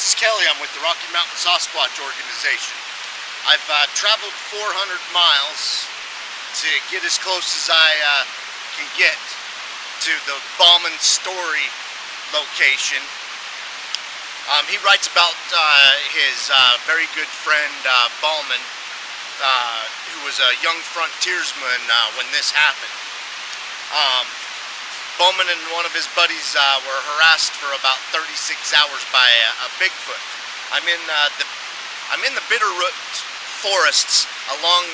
this is Kelly. I'm with the Rocky Mountain Sasquatch organization. I've traveled 400 miles to get as close as I can get to the Bauman story location. He writes about his very good friend Bauman, who was a young frontiersman when this happened. Bauman and one of his buddies were harassed for about 36 hours by a Bigfoot. I'm in the Bitterroot forests along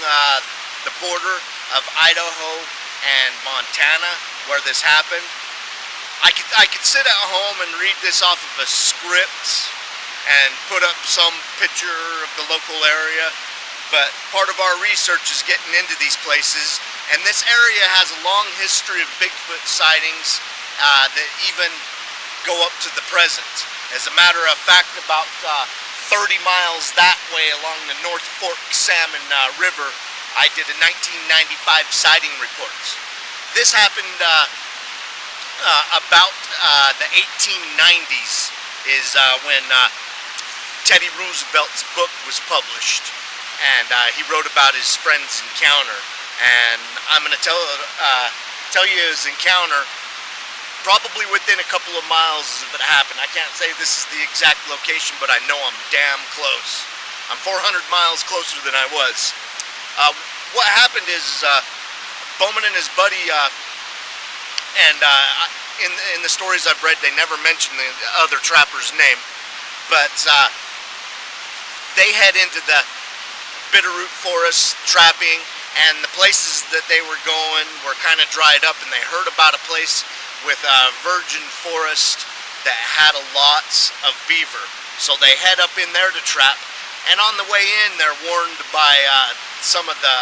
the border of Idaho and Montana where this happened. I could sit at home and read this off of a script and put up some picture of the local area, but part of our research is getting into these places, and this area has a long history of Bigfoot sightings that even go up to the present. As a matter of fact, about 30 miles that way along the North Fork Salmon River, I did a 1995 sighting report. This happened about the 1890s is when Teddy Roosevelt's book was published, and he wrote about his friend's encounter. And I'm going to tell you his encounter probably within a couple of miles of it happened. I can't say this is the exact location, but I know I'm damn close. I'm 400 miles closer than I was. What happened is Bauman and his buddy, in the stories I've read, they never mention the other trapper's name, but they head into the Bitterroot forest trapping, and the places that they were going were kind of dried up, and they heard about a place with a virgin forest that had lots of beaver. So they head up in there to trap, and on the way in they're warned by some of the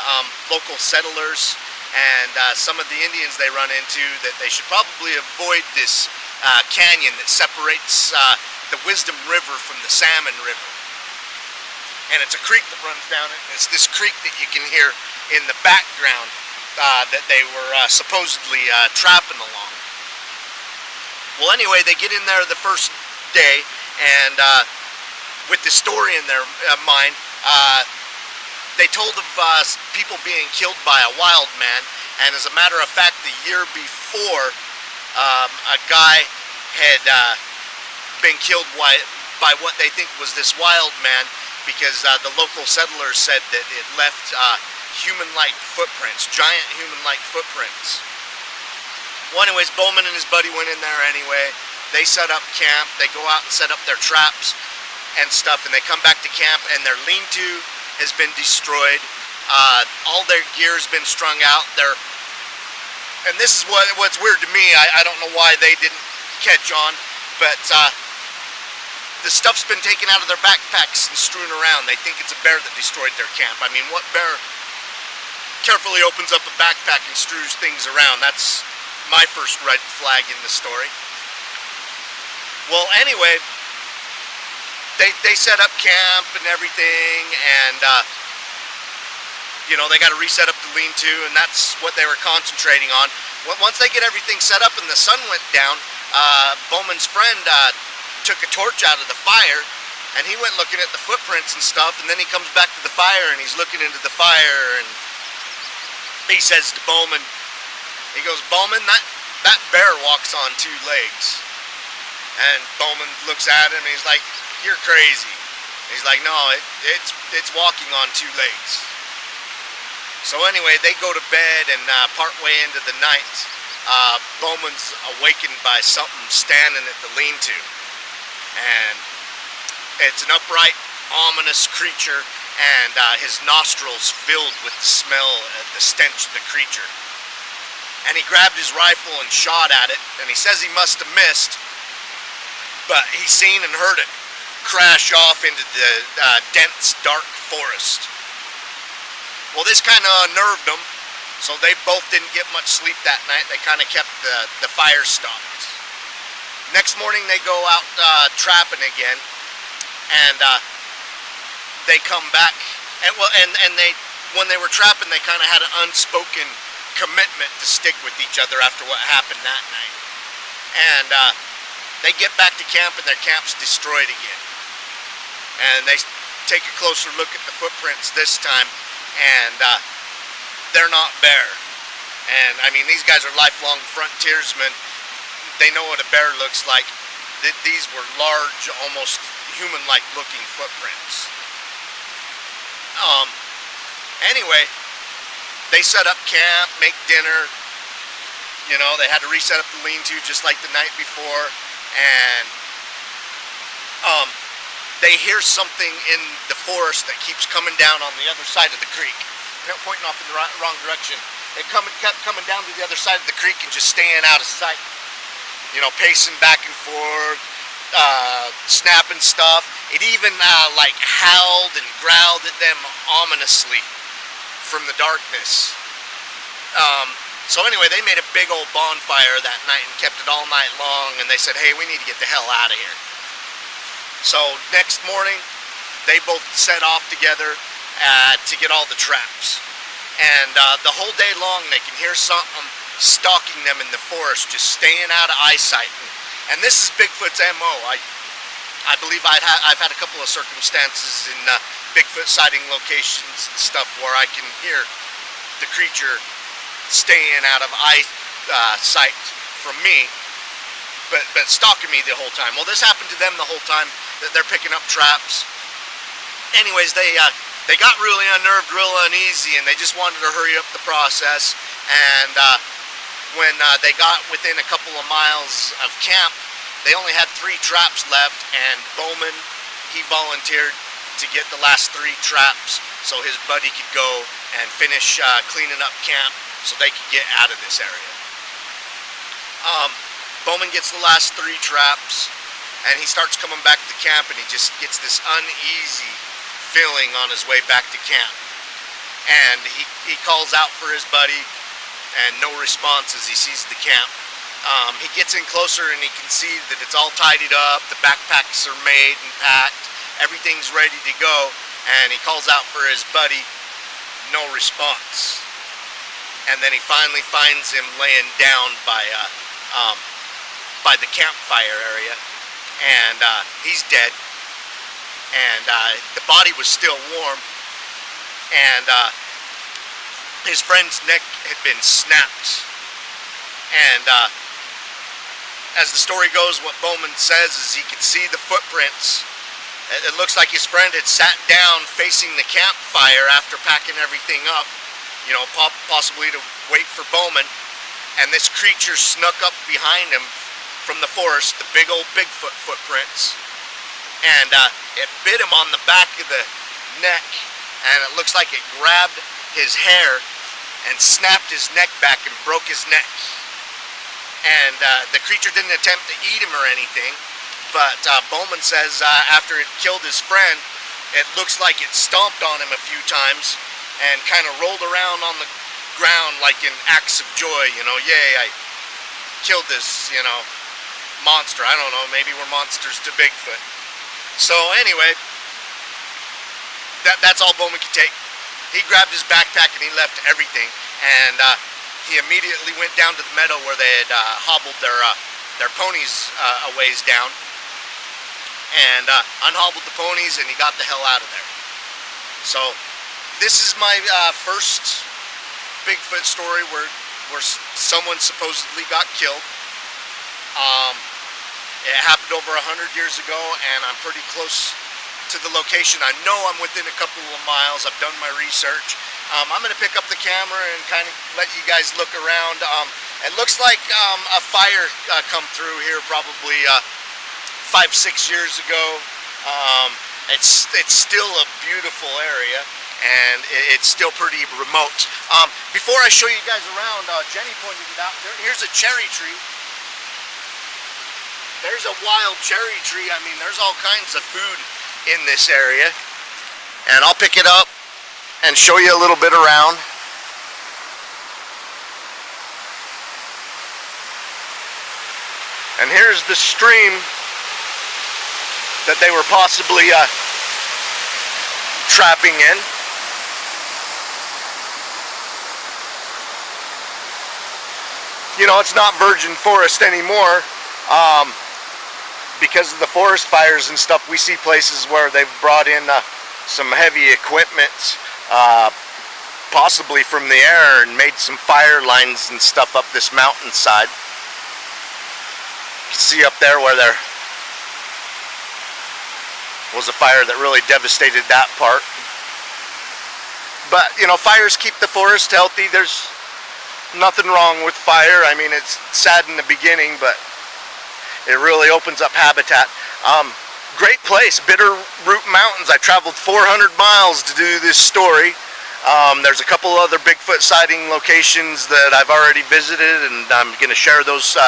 local settlers and some of the Indians they run into that they should probably avoid this canyon that separates the Wisdom River from the Salmon River. And it's a creek that runs down it, and it's this creek that you can hear in the background that they were supposedly trapping along. Well, anyway, they get in there the first day, and with the story in their mind, they told of people being killed by a wild man, and as a matter of fact, the year before, a guy had been killed by what they think was this wild man, because the local settlers said that it left human-like footprints, giant human-like footprints. Well, anyways, Bauman and his buddy went in there anyway. They set up camp, they go out and set up their traps and stuff, and they come back to camp, and their lean-to has been destroyed. All their gear's been strung out. And this is what's weird to me. I don't know why they didn't catch on, but the stuff's been taken out of their backpacks and strewn around. They think it's a bear that destroyed their camp. I mean, what bear carefully opens up a backpack and strews things around? That's my first red flag in the story. Well, anyway, they set up camp and everything, and you know, they got to reset up the lean-to, and that's what they were concentrating on. Once they get everything set up and the sun went down, Bauman's friend took a torch out of the fire, and he went looking at the footprints and stuff, and then he comes back to the fire, and he's looking into the fire, and he says to Bauman, he goes, "Bauman, that bear walks on two legs." And Bauman looks at him, and he's like, "You're crazy." He's like, "No, it's walking on two legs." So anyway, they go to bed, and partway into the night, Bauman's awakened by something standing at the lean-to. And it's an upright, ominous creature, and his nostrils filled with the smell, the stench of the creature. And he grabbed his rifle and shot at it, and he says he must have missed, but he seen and heard it crash off into the dense, dark forest. Well, this kind of unnerved them, so they both didn't get much sleep that night. They kind of kept the fire stopped. Next morning, they go out trapping again, and they come back. And when they were trapping, they kind of had an unspoken commitment to stick with each other after what happened that night. And they get back to camp, and their camp's destroyed again. and they take a closer look at the footprints this time, and they're not bear. And I mean, these guys are lifelong frontiersmen. They know what a bear looks like. These were large, almost human-like looking footprints. Anyway, they set up camp, make dinner. You know, they had to reset up the lean-to just like the night before, and they hear something in the forest that keeps coming down on the other side of the creek. Pointing off in the wrong direction. It kept coming down to the other side of the creek and just staying out of sight. You know, pacing back and forth, snapping stuff. It even like howled and growled at them ominously from the darkness. So anyway, they made a big old bonfire that night and kept it all night long, and they said, hey, we need to get the hell out of here. So next morning, they both set off together to get all the traps. And the whole day long, they can hear something stalking them in the forest, just staying out of eyesight. And this is Bigfoot's MO. I believe I've had a couple of circumstances in Bigfoot sighting locations and stuff where I can hear the creature staying out of eyesight from me, but stalking me the whole time. Well, this happened to them the whole time that they're picking up traps. Anyways, they got really unnerved, real uneasy, and they just wanted to hurry up the process. And when they got within a couple of miles of camp, they only had 3 traps left, and Bauman, he volunteered to get the last 3 traps so his buddy could go and finish cleaning up camp so they could get out of this area. Bauman gets the last 3 traps, and he starts coming back to camp, and he just gets this uneasy feeling on his way back to camp. And he calls out for his buddy, and no response as he sees the camp. He gets in closer, and he can see that it's all tidied up, the backpacks are made and packed, everything's ready to go, and he calls out for his buddy, no response. And then he finally finds him laying down by the campfire area, and he's dead. And the body was still warm, and his friend's neck had been snapped. And as the story goes, what Bauman says is he could see the footprints. It looks like his friend had sat down facing the campfire after packing everything up, you know, possibly to wait for Bauman, and this creature snuck up behind him from the forest, the big old Bigfoot footprints, and it bit him on the back of the neck, and it looks like it grabbed his hair and snapped his neck back and broke his neck. And the creature didn't attempt to eat him or anything, but Bauman says after it killed his friend, it looks like it stomped on him a few times and kind of rolled around on the ground like in acts of joy, you know, yay, I killed this, you know, monster. I don't know, maybe we're monsters to Bigfoot. So anyway, that's all Bauman could take. He grabbed his backpack and he left everything, and he immediately went down to the meadow where they had hobbled their ponies a ways down, and unhobbled the ponies, and he got the hell out of there. So this is my first Bigfoot story where someone supposedly got killed. It happened over 100 years ago, and I'm pretty close to the location. I know I'm within a couple of miles. I've done my research. I'm going to pick up the camera and kind of let you guys look around. It looks like a fire come through here probably 5-6 years ago. It's still a beautiful area, and it's still pretty remote. Before I show you guys around, Jenny pointed it out. Here's a cherry tree. There's a wild cherry tree. I mean, there's all kinds of food in this area. And I'll pick it up and show you a little bit around. And here's the stream that they were possibly trapping in. You know, it's not virgin forest anymore. because of the forest fires and stuff, we see places where they've brought in some heavy equipment, possibly from the air, and made some fire lines and stuff up this mountainside. You can see up there where there was a fire that really devastated that part. But, you know, fires keep the forest healthy. There's nothing wrong with fire. I mean, it's sad in the beginning, but it really opens up habitat. Great place, Bitterroot Mountains. I traveled 400 miles to do this story. There's a couple other Bigfoot sighting locations that I've already visited, and I'm going to share those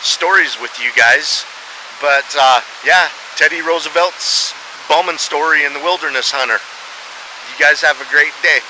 stories with you guys. But yeah, Teddy Roosevelt's Bauman story in the Wilderness Hunter. You guys have a great day.